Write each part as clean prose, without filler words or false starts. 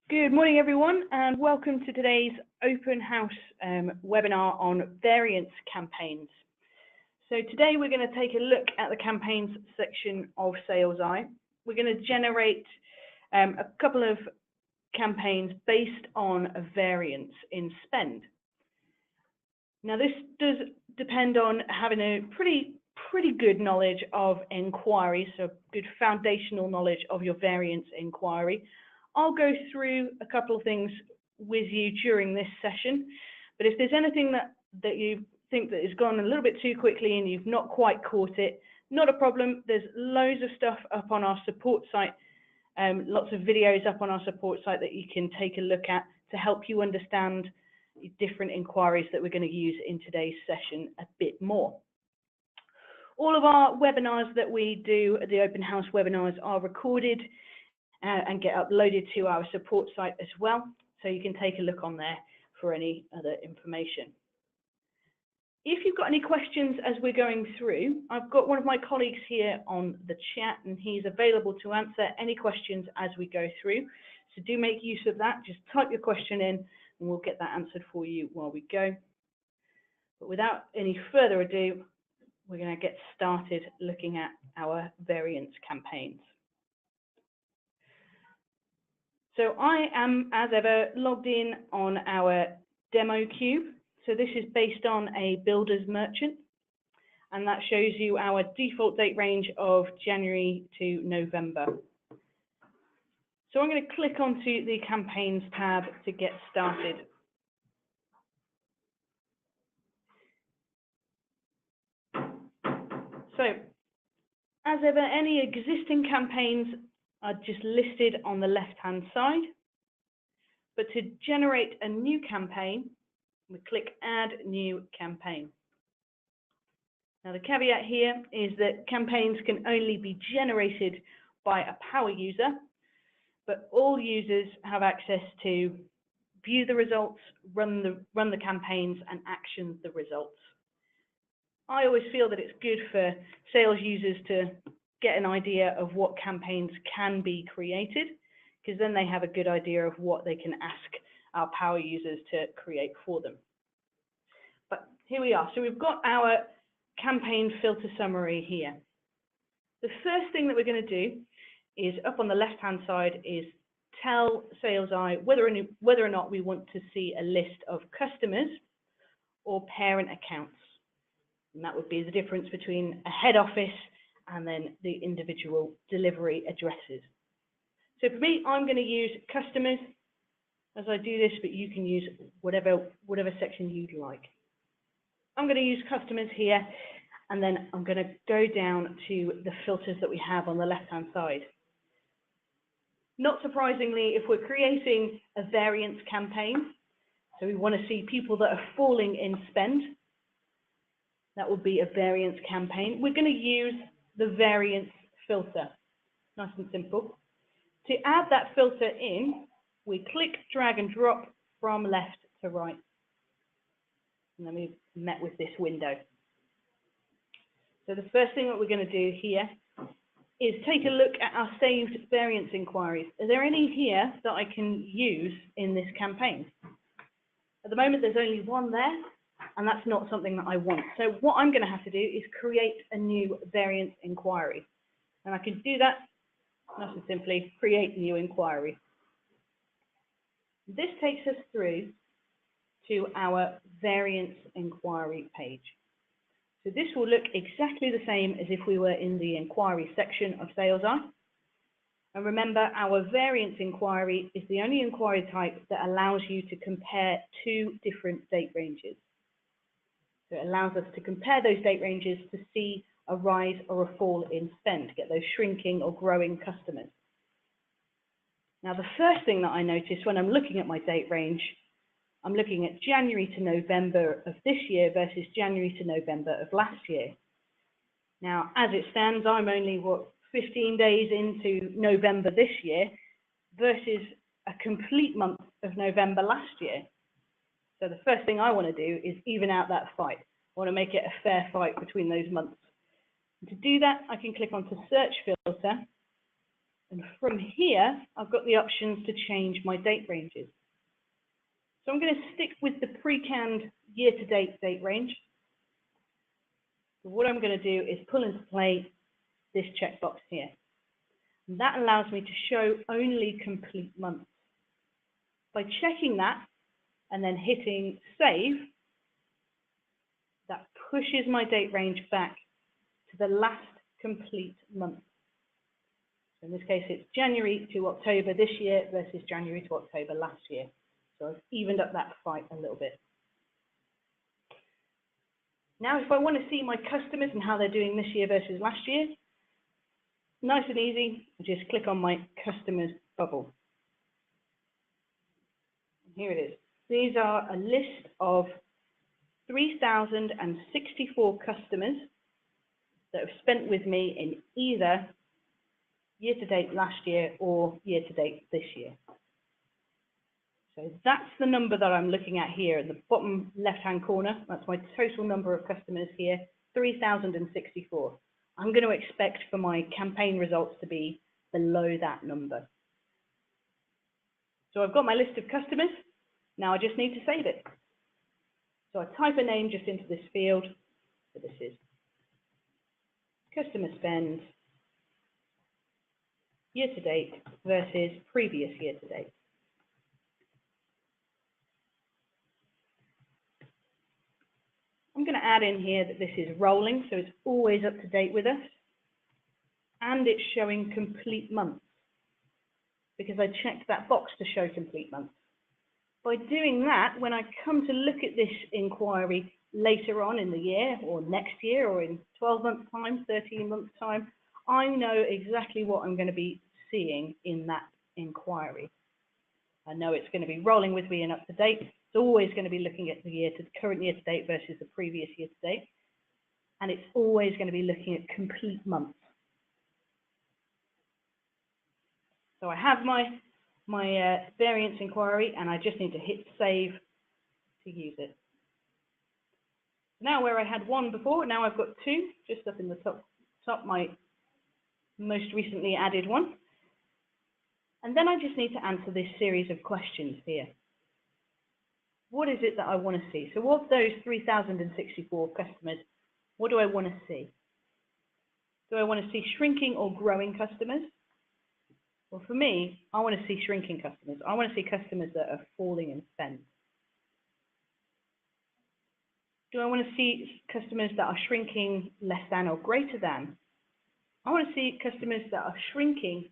Good morning, everyone, and welcome to today's open house webinar on variance campaigns. So today we're going to take a look at the campaigns section of SalesEye. We're going to generate a couple of campaigns based on a variance in spend. Now this does depend on having a pretty good knowledge of inquiries, so good foundational knowledge of your variance inquiry. I'll go through a couple of things with you during this session, but if there's anything that you think that has gone a little bit too quickly and you've not quite caught it, not a problem. There's loads of stuff up on our support site, lots of videos up on our support site that you can take a look at to help you understand different inquiries that we're going to use in today's session a bit more. All of our webinars that we do, the open house webinars, are recorded and get uploaded to our support site as well, so you can take a look on there for any other information. If you've got any questions as we're going through, I've got one of my colleagues here on the chat and he's available to answer any questions as we go through, so do make use of that. Just type your question in and we'll get that answered for you while we go. But without any further ado, we're going to get started looking at our variance campaigns. So I am, as ever, logged in on our demo cube. So this is based on a builder's merchant, and that shows you our default date range of January to November. So I'm going to click onto the campaigns tab to get started. So, as ever, any existing campaigns are just listed on the left-hand side. But to generate a new campaign, we click Add New Campaign. Now the caveat here is that campaigns can only be generated by a power user, but all users have access to view the results, run the campaigns, and action the results. I always feel that it's good for sales users to get an idea of what campaigns can be created, because then they have a good idea of what they can ask our power users to create for them. But here we are. So we've got our campaign filter summary here. The first thing that we're going to do is up on the left-hand side is tell SalesEye whether or not we want to see a list of customers or parent accounts. And that would be the difference between a head office and then the individual delivery addresses. So for me, I'm going to use customers as I do this, but you can use whatever section you'd like. I'm going to use customers here, and then I'm going to go down to the filters that we have on the left-hand side. Not surprisingly, if we're creating a variance campaign, so we want to see people that are falling in spend, that would be a variance campaign. We're going to use the variance filter, nice and simple. To add that filter in, we click, drag and drop from left to right. And then we've met with this window. So the first thing that we're going to do here is take a look at our saved variance inquiries. Are there any here that I can use in this campaign? At the moment, there's only one there, and that's not something that I want. So what I'm going to have to do is create a new variance inquiry. And I can do that nice and simply, create new inquiry. This takes us through to our variance inquiry page. So this will look exactly the same as if we were in the inquiry section of SalesEye. And remember, our variance inquiry is the only inquiry type that allows you to compare two different date ranges. So it allows us to compare those date ranges to see a rise or a fall in spend, get those shrinking or growing customers. Now, the first thing that I notice when I'm looking at my date range, I'm looking at January to November of this year versus January to November of last year. Now, as it stands, I'm only, 15 days into November this year versus a complete month of November last year. So the first thing I want to do is even out that fight. I want to make it a fair fight between those months. And to do that, I can click onto Search Filter, And from here, I've got the options to change my date ranges. So I'm going to stick with the pre-canned year-to-date date range. So what I'm going to do is pull into play this checkbox here. And that allows me to show only complete months. By checking that and then hitting save, that pushes my date range back to the last complete month. So in this case, it's January to October this year versus January to October last year. So I've evened up that fight a little bit. Now, if I want to see my customers and how they're doing this year versus last year, nice and easy, just click on my customers bubble. Here it is. These are a list of 3,064 customers that have spent with me in either year-to-date last year or year-to-date this year. So that's the number that I'm looking at here in the bottom left-hand corner. That's my total number of customers here, 3,064. I'm going to expect for my campaign results to be below that number. So I've got my list of customers. Now I just need to save it. So I type a name just into this field. So this is customer spend year-to-date versus previous year-to-date. I'm going to add in here that this is rolling, so it's always up to date with us. And it's showing complete months, because I checked that box to show complete months. By doing that, when I come to look at this inquiry later on in the year, or next year, or in 12 months' time, 13 months' time, I know exactly what I'm going to be seeing in that inquiry. I know it's going to be rolling with me and up to date. It's always going to be looking at the current year to date versus the previous year to date. And it's always going to be looking at complete months. So I have my variance inquiry, and I just need to hit save to use it. Now where I had one before, now I've got two, just up in the top, my most recently added one. And then I just need to answer this series of questions here. What is it that I want to see? So of those 3,064 customers, what do I want to see? Do I want to see shrinking or growing customers? Well, for me, I want to see shrinking customers. I want to see customers that are falling in spend. Do I want to see customers that are shrinking less than or greater than? I want to see customers that are shrinking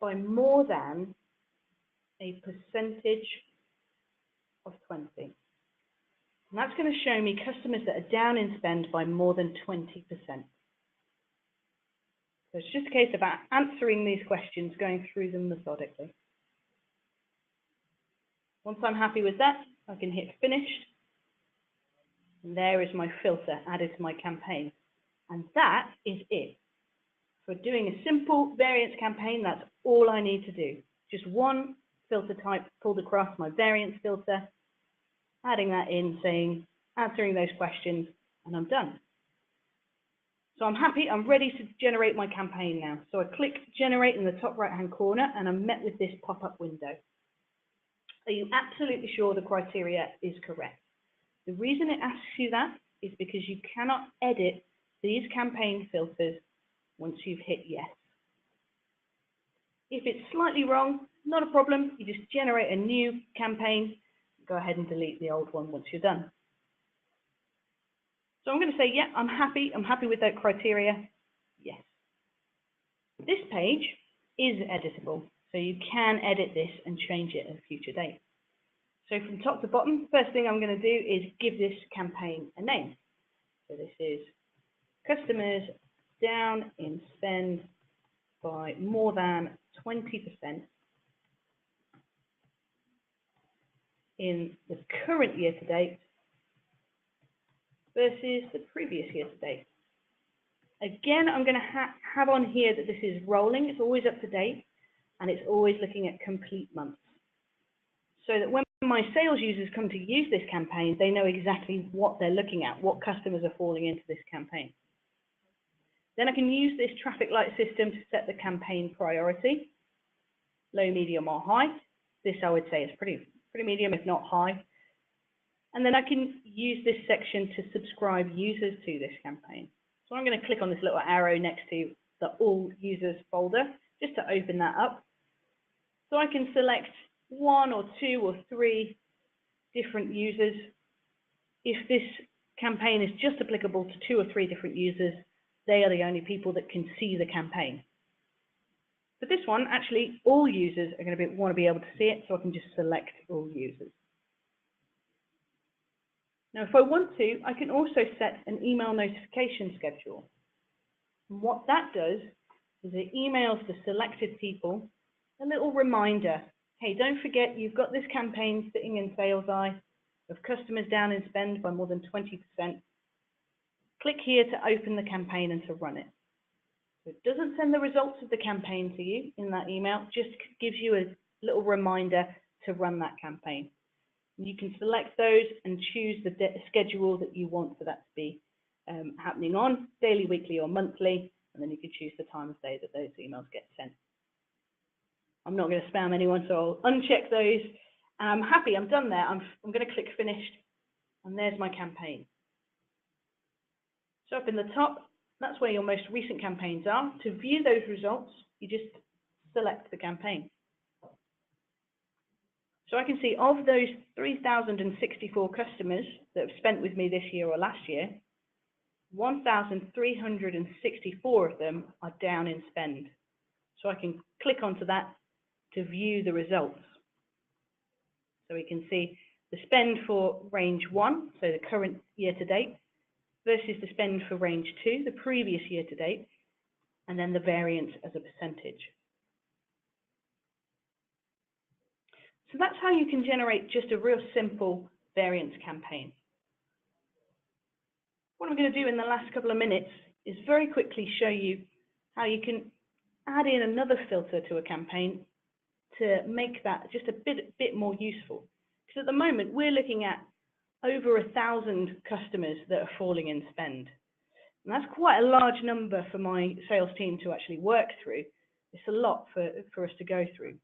by more than a percentage of 20. And that's going to show me customers that are down in spend by more than 20%. So it's just a case of answering these questions, going through them methodically. Once I'm happy with that, I can hit finished. And there is my filter added to my campaign. And that is it. For doing a simple variance campaign, that's all I need to do. Just one filter type pulled across, my variance filter, adding that in, saying, answering those questions, and I'm done. So I'm happy, I'm ready to generate my campaign now. So I click generate in the top right-hand corner, and I'm met with this pop-up window. Are you absolutely sure the criteria is correct? The reason it asks you that is because you cannot edit these campaign filters once you've hit yes. If it's slightly wrong, not a problem. You just generate a new campaign. Go ahead and delete the old one once you're done. So I'm going to say, yeah, I'm happy with that criteria. Yes. This page is editable, so you can edit this and change it at a future date. So from top to bottom, first thing I'm going to do is give this campaign a name. So this is customers down in spend by more than 20% in the current year to date versus the previous year to date. Again, I'm going to have on here that this is rolling. It's always up to date, and it's always looking at complete months. So that when my sales users come to use this campaign, they know exactly what they're looking at, what customers are falling into this campaign. Then I can use this traffic light system to set the campaign priority, low, medium, or high. This I would say is pretty medium, if not high. And then I can use this section to subscribe users to this campaign. So I'm going to click on this little arrow next to the All Users folder, just to open that up. So I can select 1 or 2 or 3 different users. If this campaign is just applicable to 2 or 3 different users, they are the only people that can see the campaign. For this one, actually, all users are going to want to be able to see it, so I can just select all users. Now, if I want to, I can also set an email notification schedule. And what that does is it emails the selected people a little reminder. Hey, don't forget you've got this campaign sitting in Sales Eye of customers down in spend by more than 20%. Click here to open the campaign and to run it. So it doesn't send the results of the campaign to you in that email, just gives you a little reminder to run that campaign. You can select those and choose the schedule that you want for that to be happening on, daily, weekly, or monthly, and then you can choose the time of day that those emails get sent. I'm not going to spam anyone, so I'll uncheck those, and I'm happy, I'm done there. I'm going to click Finished, and there's my campaign. So up in the top, that's where your most recent campaigns are. To view those results, you just select the campaign. So I can see of those 3,064 customers that have spent with me this year or last year, 1,364 of them are down in spend. So I can click onto that to view the results. So we can see the spend for range 1, so the current year to date, versus the spend for range 2, the previous year to date, and then the variance as a percentage. So that's how you can generate just a real simple variance campaign. What I'm going to do in the last couple of minutes is very quickly show you how you can add in another filter to a campaign to make that just a bit more useful. Because at the moment, we're looking at over 1,000 customers that are falling in spend. And that's quite a large number for my sales team to actually work through. It's a lot for us to go through.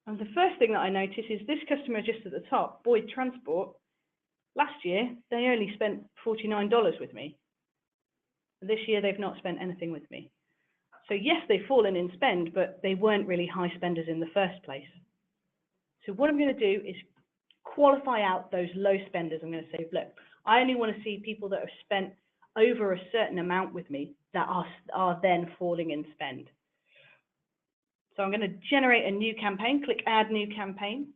And the first thing that I notice is this customer just at the top, Boyd Transport, last year, they only spent $49 with me. This year, they've not spent anything with me. So yes, they've fallen in spend, but they weren't really high spenders in the first place. So what I'm going to do is qualify out those low spenders. I'm going to say, look, I only want to see people that have spent over a certain amount with me that are then falling in spend. So I'm going to generate a new campaign, click Add New Campaign.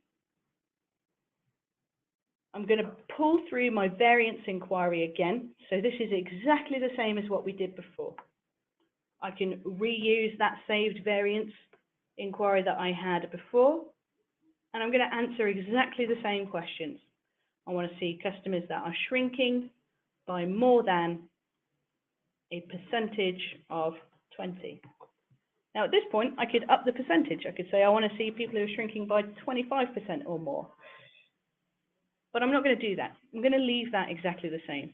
I'm going to pull through my variance inquiry again. So this is exactly the same as what we did before. I can reuse that saved variance inquiry that I had before, and I'm going to answer exactly the same questions. I want to see customers that are shrinking by more than a percentage of 20. Now, at this point, I could up the percentage. I could say I want to see people who are shrinking by 25% or more. But I'm not going to do that. I'm going to leave that exactly the same.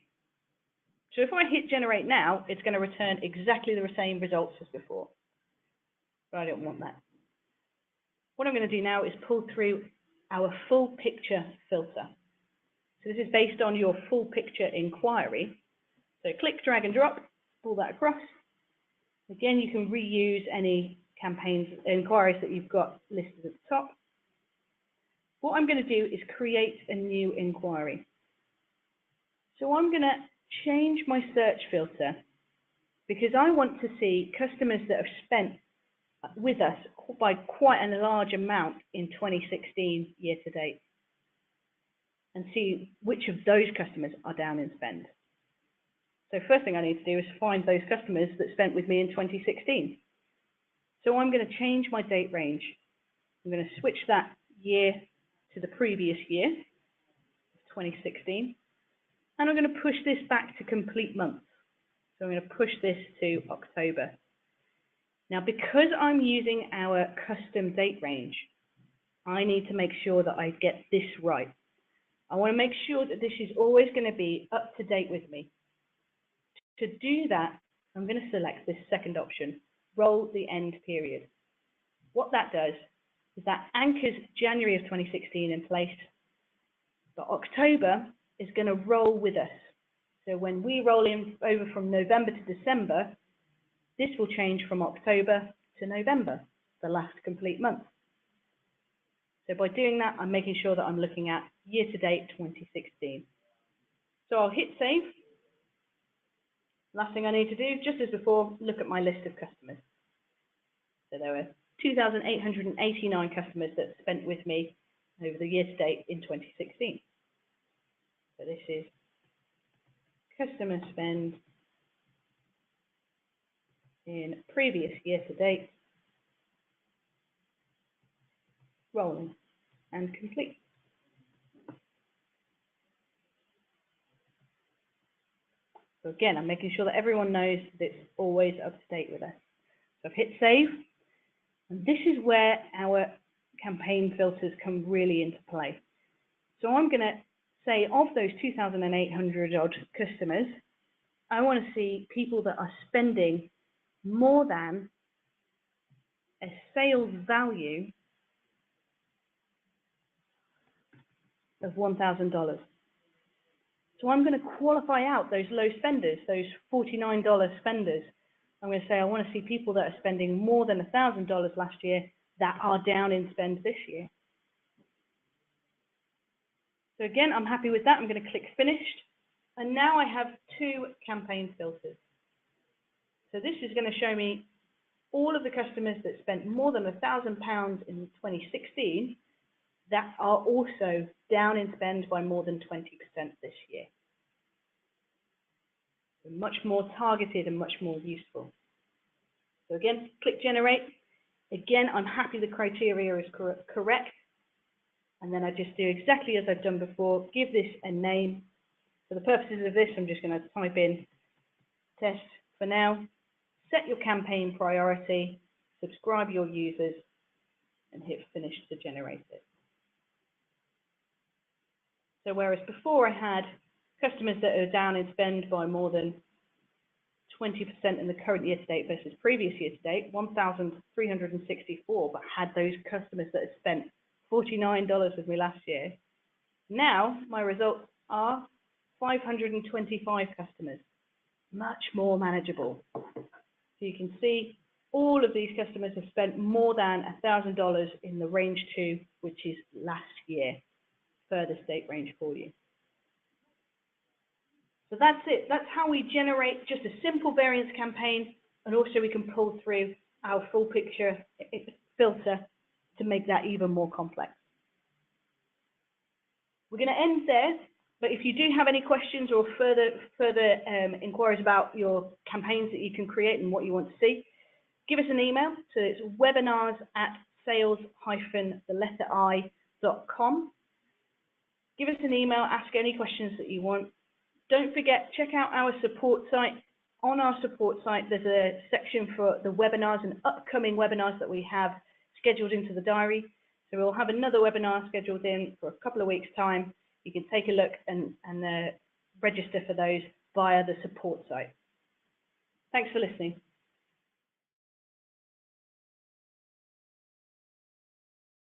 So if I hit Generate Now, it's going to return exactly the same results as before. But I don't want that. What I'm going to do now is pull through our full picture filter. So this is based on your full picture inquiry. So click, drag and drop, pull that across. Again, you can reuse any campaigns, inquiries that you've got listed at the top. What I'm going to do is create a new inquiry. So I'm going to change my search filter because I want to see customers that have spent with us by quite a large amount in 2016 year to date and see which of those customers are down in spend. So first thing I need to do is find those customers that spent with me in 2016. So I'm going to change my date range. I'm going to switch that year to the previous year, 2016, and I'm going to push this back to complete months. So I'm going to push this to October. Now, because I'm using our custom date range, I need to make sure that I get this right. I want to make sure that this is always going to be up to date with me. To do that, I'm going to select this second option, roll the end period. What that does is that anchors January of 2016 in place, but October is going to roll with us. So when we roll in over from November to December, this will change from October to November, the last complete month. So by doing that, I'm making sure that I'm looking at year-to-date 2016. So I'll hit save. Last thing I need to do, just as before, look at my list of customers. So there were 2,889 customers that spent with me over the year-to-date in 2016. So this is customer spend in previous year-to-date, rolling and complete. So again, I'm making sure that everyone knows that it's always up to date with us. So I've hit save, and this is where our campaign filters come really into play. So I'm going to say of those 2,800 odd customers, I want to see people that are spending more than a sales value of $1,000. So I'm going to qualify out those low spenders, those $49 spenders. I'm going to say I want to see people that are spending more than $1,000 last year that are down in spend this year. So again, I'm happy with that. I'm going to click finished. And now I have two campaign filters. So this is going to show me all of the customers that spent more than £1,000 in 2016 that are also down in spend by more than 20% this year. So much more targeted and much more useful. So again, click generate. Again, I'm happy the criteria is correct. And then I just do exactly as I've done before, give this a name. For the purposes of this, I'm just going to type in test for now, set your campaign priority, subscribe your users, and hit finish to generate it. So whereas before I had customers that are down in spend by more than 20% in the current year to date versus previous year to date, 1,364, but had those customers that had spent $49 with me last year. Now my results are 525 customers, much more manageable. So you can see all of these customers have spent more than $1,000 in the range 2, which is last year. Furthest date range for you. So that's it. That's how we generate just a simple variance campaign, and also we can pull through our full picture filter to make that even more complex. We're going to end there, but if you do have any questions or further inquiries about your campaigns that you can create and what you want to see, give us an email. So it's webinars@sales-i.com. Give us an email, ask any questions that you want. Don't forget, check out our support site. On our support site, there's a section for the webinars and upcoming webinars that we have scheduled into the diary. So we'll have another webinar scheduled in for a couple of weeks' time. You can take a look and register for those via the support site. Thanks for listening.